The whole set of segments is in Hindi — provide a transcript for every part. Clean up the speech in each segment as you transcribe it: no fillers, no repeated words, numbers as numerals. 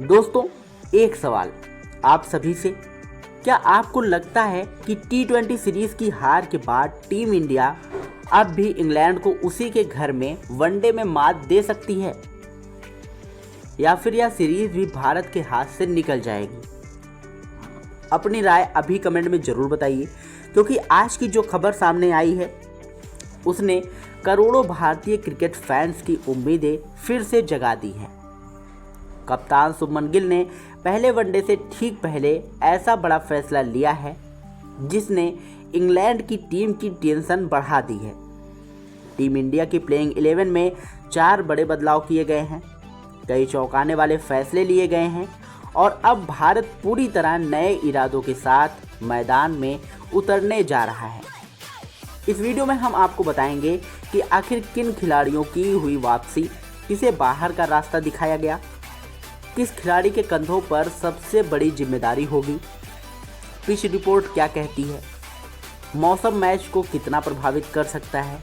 दोस्तों, एक सवाल आप सभी से, क्या आपको लगता है कि T20 सीरीज की हार के बाद टीम इंडिया अब भी इंग्लैंड को उसी के घर में वनडे में मात दे सकती है, या फिर यह सीरीज भी भारत के हाथ से निकल जाएगी? अपनी राय अभी कमेंट में जरूर बताइए, क्योंकि आज की जो खबर सामने आई है उसने करोड़ों भारतीय क्रिकेट फैंस की उम्मीदें फिर से जगा दी हैं। कप्तान शुभमन गिल ने पहले वनडे से ठीक पहले ऐसा बड़ा फैसला लिया है जिसने इंग्लैंड की टीम की टेंशन बढ़ा दी है। टीम इंडिया की प्लेइंग 11 में 4 बड़े बदलाव किए गए हैं, कई चौंकाने वाले फैसले लिए गए हैं और अब भारत पूरी तरह नए इरादों के साथ मैदान में उतरने जा रहा है। इस वीडियो में हम आपको बताएंगे कि आखिर किन खिलाड़ियों की हुई वापसी, किसे बाहर का रास्ता दिखाया गया, किस खिलाड़ी के कंधों पर सबसे बड़ी जिम्मेदारी होगी, पिच रिपोर्ट क्या कहती है, मौसम मैच को कितना प्रभावित कर सकता है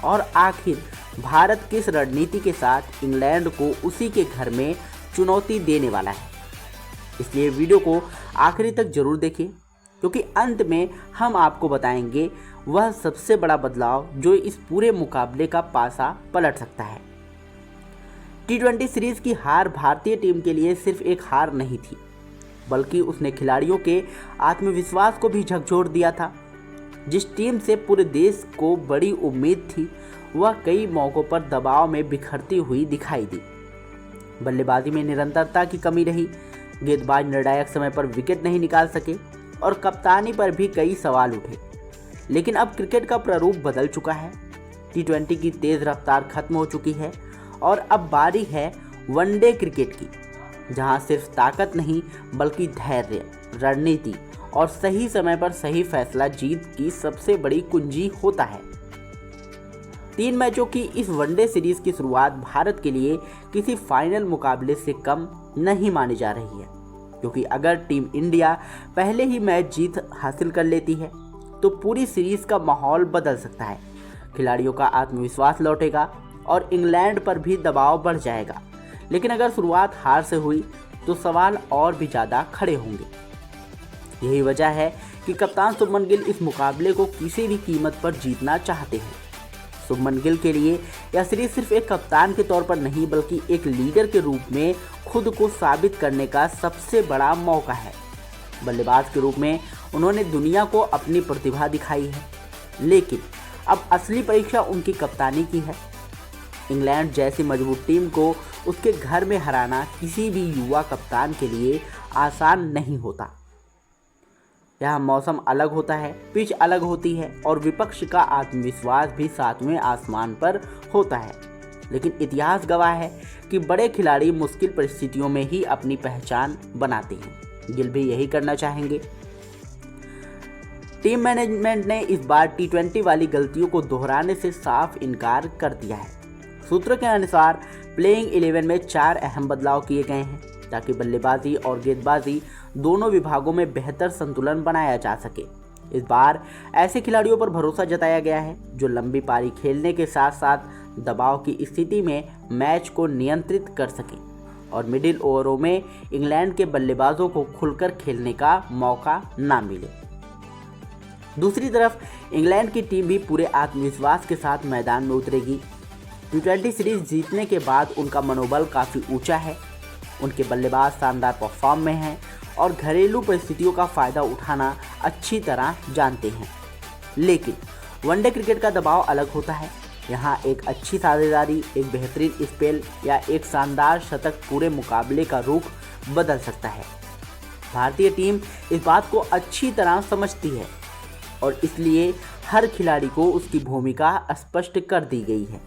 और आखिर भारत किस रणनीति के साथ इंग्लैंड को उसी के घर में चुनौती देने वाला है। इसलिए वीडियो को आखिरी तक जरूर देखिए, क्योंकि अंत में हम आपको बताएंगे वह सबसे बड़ा बदलाव जो इस पूरे मुकाबले का पासा पलट सकता है। T20 सीरीज की हार भारतीय टीम के लिए सिर्फ एक हार नहीं थी, बल्कि उसने खिलाड़ियों के आत्मविश्वास को भी झकझोर दिया था। जिस टीम से पूरे देश को बड़ी उम्मीद थी, वह कई मौकों पर दबाव में बिखरती हुई दिखाई दी। बल्लेबाजी में निरंतरता की कमी रही, गेंदबाज निर्णायक समय पर विकेट नहीं निकाल सके और कप्तानी पर भी कई सवाल उठे। लेकिन अब क्रिकेट का प्रारूप बदल चुका है। T20 की तेज़ रफ्तार खत्म हो चुकी है और अब बारी है वनडे क्रिकेट की, जहां सिर्फ ताकत नहीं बल्कि धैर्य, रणनीति और सही समय पर सही फैसला जीत की सबसे बड़ी कुंजी होता है। 3 मैचों की इस वनडे सीरीज की शुरुआत भारत के लिए किसी फाइनल मुकाबले से कम नहीं मानी जा रही है, क्योंकि अगर टीम इंडिया पहले ही मैच जीत हासिल कर लेती है तो पूरी सीरीज का माहौल बदल सकता है। खिलाड़ियों का आत्मविश्वास लौटेगा और इंग्लैंड पर भी दबाव बढ़ जाएगा। लेकिन अगर शुरुआत हार से हुई तो सवाल और भी ज़्यादा खड़े होंगे। यही वजह है कि कप्तान शुभमन गिल इस मुकाबले को किसी भी कीमत पर जीतना चाहते हैं। शुभमन गिल के लिए यह सीरीज सिर्फ एक कप्तान के तौर पर नहीं, बल्कि एक लीडर के रूप में खुद को साबित करने का सबसे बड़ा मौका है। बल्लेबाज के रूप में उन्होंने दुनिया को अपनी प्रतिभा दिखाई है, लेकिन अब असली परीक्षा उनकी कप्तानी की है। इंग्लैंड जैसी मजबूत टीम को उसके घर में हराना किसी भी युवा कप्तान के लिए आसान नहीं होता। यहाँ मौसम अलग होता है, पिच अलग होती है और विपक्ष का आत्मविश्वास भी 7वें आसमान पर होता है। लेकिन इतिहास गवाह है कि बड़े खिलाड़ी मुश्किल परिस्थितियों में ही अपनी पहचान बनाते हैं। गिल भी यही करना चाहेंगे। टीम मैनेजमेंट ने इस बार T20 वाली गलतियों को दोहराने से साफ इनकार कर दिया है। सूत्रों के अनुसार प्लेइंग 11 में 4 अहम बदलाव किए गए हैं, ताकि बल्लेबाजी और गेंदबाजी दोनों विभागों में बेहतर संतुलन बनाया जा सके। इस बार ऐसे खिलाड़ियों पर भरोसा जताया गया है जो लंबी पारी खेलने के साथ साथ दबाव की स्थिति में मैच को नियंत्रित कर सकें और मिडिल ओवरों में इंग्लैंड के बल्लेबाजों को खुलकर खेलने का मौका ना मिले। दूसरी तरफ इंग्लैंड की टीम भी पूरे आत्मविश्वास के साथ मैदान में उतरेगी। T20 सीरीज जीतने के बाद उनका मनोबल काफ़ी ऊंचा है। उनके बल्लेबाज शानदार परफॉर्म में हैं और घरेलू परिस्थितियों का फ़ायदा उठाना अच्छी तरह जानते हैं। लेकिन वनडे क्रिकेट का दबाव अलग होता है। यहाँ एक अच्छी साझेदारी, एक बेहतरीन स्पेल या एक शानदार शतक पूरे मुकाबले का रुख बदल सकता है। भारतीय टीम इस बात को अच्छी तरह समझती है और इसलिए हर खिलाड़ी को उसकी भूमिका स्पष्ट कर दी गई है।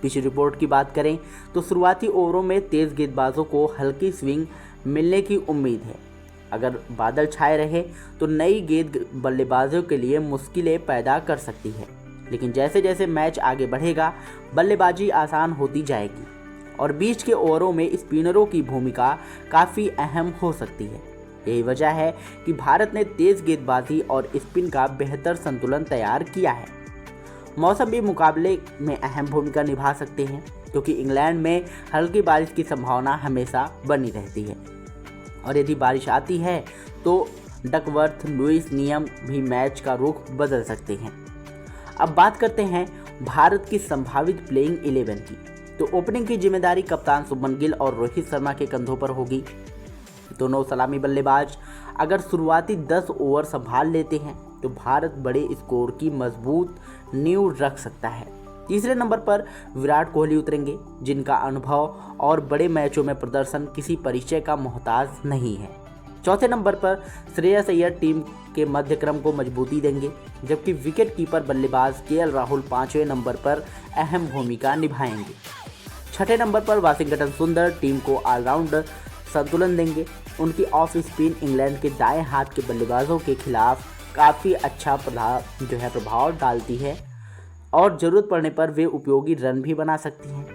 पिच रिपोर्ट की बात करें तो शुरुआती ओवरों में तेज़ गेंदबाजों को हल्की स्विंग मिलने की उम्मीद है। अगर बादल छाए रहे तो नई गेंद बल्लेबाजों के लिए मुश्किलें पैदा कर सकती है। लेकिन जैसे जैसे मैच आगे बढ़ेगा, बल्लेबाजी आसान होती जाएगी और बीच के ओवरों में स्पिनरों की भूमिका काफ़ी अहम हो सकती है। यही वजह है कि भारत ने तेज़ गेंदबाजी और स्पिन का बेहतर संतुलन तैयार किया है। मौसम भी मुकाबले में अहम भूमिका निभा सकते हैं, क्योंकि इंग्लैंड में हल्की बारिश की संभावना हमेशा बनी रहती है और यदि बारिश आती है तो डकवर्थ लुईस नियम भी मैच का रुख बदल सकते हैं। अब बात करते हैं भारत की संभावित प्लेइंग 11 की। तो ओपनिंग की जिम्मेदारी कप्तान शुभमन गिल और रोहित शर्मा के कंधों पर होगी। दोनों सलामी बल्लेबाज अगर शुरुआती 10 ओवर संभाल लेते हैं तो भारत बड़े स्कोर की मजबूत नींव रख सकता है। तीसरे नंबर पर विराट कोहली उतरेंगे, जिनका अनुभव और बड़े मैचों में प्रदर्शन किसी परिचय का मोहताज नहीं है। चौथे नंबर पर श्रेयस अय्यर टीम के मध्यक्रम को मजबूती देंगे, जबकि विकेट कीपर बल्लेबाज केएल राहुल 5वें नंबर पर अहम भूमिका निभाएंगे। छठे नंबर पर वाशिंगटन सुंदर टीम को ऑलराउंडर संतुलन देंगे। उनकी ऑफ स्पिन इंग्लैंड के दाएं हाथ के बल्लेबाजों के खिलाफ काफ़ी अच्छा प्रभाव डालती है और ज़रूरत पड़ने पर वे उपयोगी रन भी बना सकती हैं।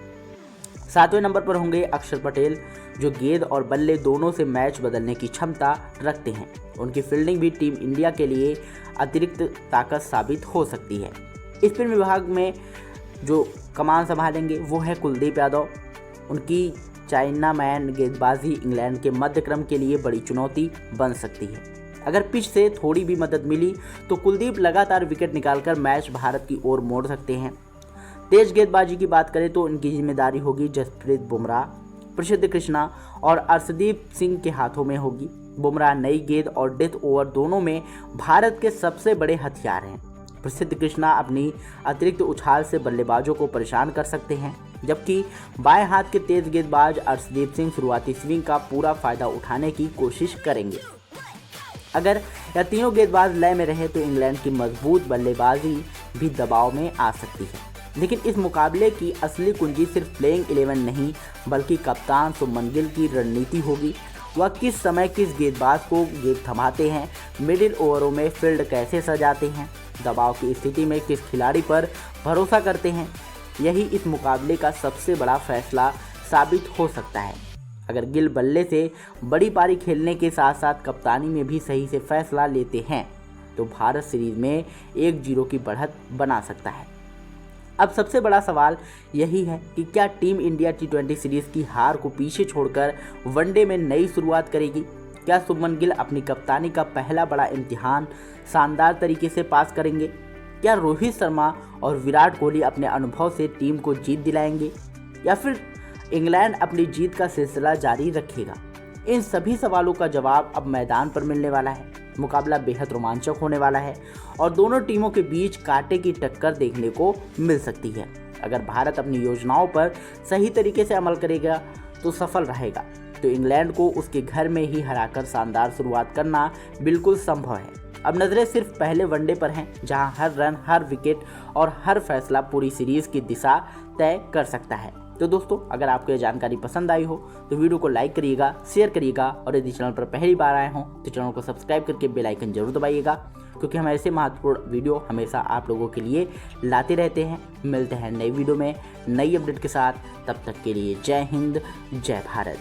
7वें नंबर पर होंगे अक्षर पटेल, जो गेंद और बल्ले दोनों से मैच बदलने की क्षमता रखते हैं। उनकी फील्डिंग भी टीम इंडिया के लिए अतिरिक्त ताकत साबित हो सकती है। स्पिन विभाग में जो कमान संभालेंगे वो है कुलदीप यादव। उनकी चाइना मैन गेंदबाजी इंग्लैंड के मध्यक्रम के लिए बड़ी चुनौती बन सकती है। अगर पिच से थोड़ी भी मदद मिली तो कुलदीप लगातार विकेट निकालकर मैच भारत की ओर मोड़ सकते हैं। तेज गेंदबाजी की बात करें तो उनकी जिम्मेदारी होगी जसप्रीत बुमराह, प्रसिद्ध कृष्णा और अर्शदीप सिंह के हाथों में होगी। बुमराह नई गेंद और डेथ ओवर दोनों में भारत के सबसे बड़े हथियार हैं। प्रसिद्ध कृष्णा अपनी अतिरिक्त उछाल से बल्लेबाजों को परेशान कर सकते हैं, जबकि बाएं हाथ के तेज गेंदबाज अर्शदीप सिंह शुरुआती स्विंग का पूरा फायदा उठाने की कोशिश करेंगे। अगर यह तीनों गेंदबाज लय में रहे तो इंग्लैंड की मजबूत बल्लेबाजी भी दबाव में आ सकती है। लेकिन इस मुकाबले की असली कुंजी सिर्फ प्लेइंग 11 नहीं बल्कि कप्तान शुभमन गिल की रणनीति होगी। वह किस समय किस गेंदबाज को गेंद थमाते हैं, मिडिल ओवरों में फील्ड कैसे सजाते हैं, दबाव की स्थिति में किस खिलाड़ी पर भरोसा करते हैं। यही इस मुकाबले का सबसे बड़ा फैसला साबित हो सकता है। अगर गिल बल्ले से बड़ी पारी खेलने के साथ साथ कप्तानी में भी सही से फैसला लेते हैं तो भारत सीरीज में 1-0 की बढ़त बना सकता है। अब सबसे बड़ा सवाल यही है कि क्या टीम इंडिया T20 सीरीज की हार को पीछे छोड़कर वनडे में नई शुरुआत करेगी? क्या शुभमन गिल अपनी कप्तानी का पहला बड़ा इम्तिहान शानदार तरीके से पास करेंगे? क्या रोहित शर्मा और विराट कोहली अपने अनुभव से टीम को जीत दिलाएंगे या फिर इंग्लैंड अपनी जीत का सिलसिला जारी रखेगा? इन सभी सवालों का जवाब अब मैदान पर मिलने वाला है। मुकाबला बेहद रोमांचक होने वाला है और दोनों टीमों के बीच कांटे की टक्कर देखने को मिल सकती है। अगर भारत अपनी योजनाओं पर सही तरीके से अमल करेगा तो सफल रहेगा, तो इंग्लैंड को उसके घर में ही हराकर शानदार शुरुआत करना बिल्कुल संभव है। अब नज़रें सिर्फ पहले वनडे पर हैं, जहां हर रन, हर विकेट और हर फैसला पूरी सीरीज की दिशा तय कर सकता है। तो दोस्तों, अगर आपको यह जानकारी पसंद आई हो तो वीडियो को लाइक करिएगा, शेयर करिएगा और यदि चैनल पर पहली बार आए हों तो चैनल को सब्सक्राइब करके बेल आइकन जरूर दबाइएगा, क्योंकि हम ऐसे महत्वपूर्ण वीडियो हमेशा आप लोगों के लिए लाते रहते हैं। मिलते हैं नई वीडियो में नई अपडेट के साथ, तब तक के लिए जय हिंद, जय भारत।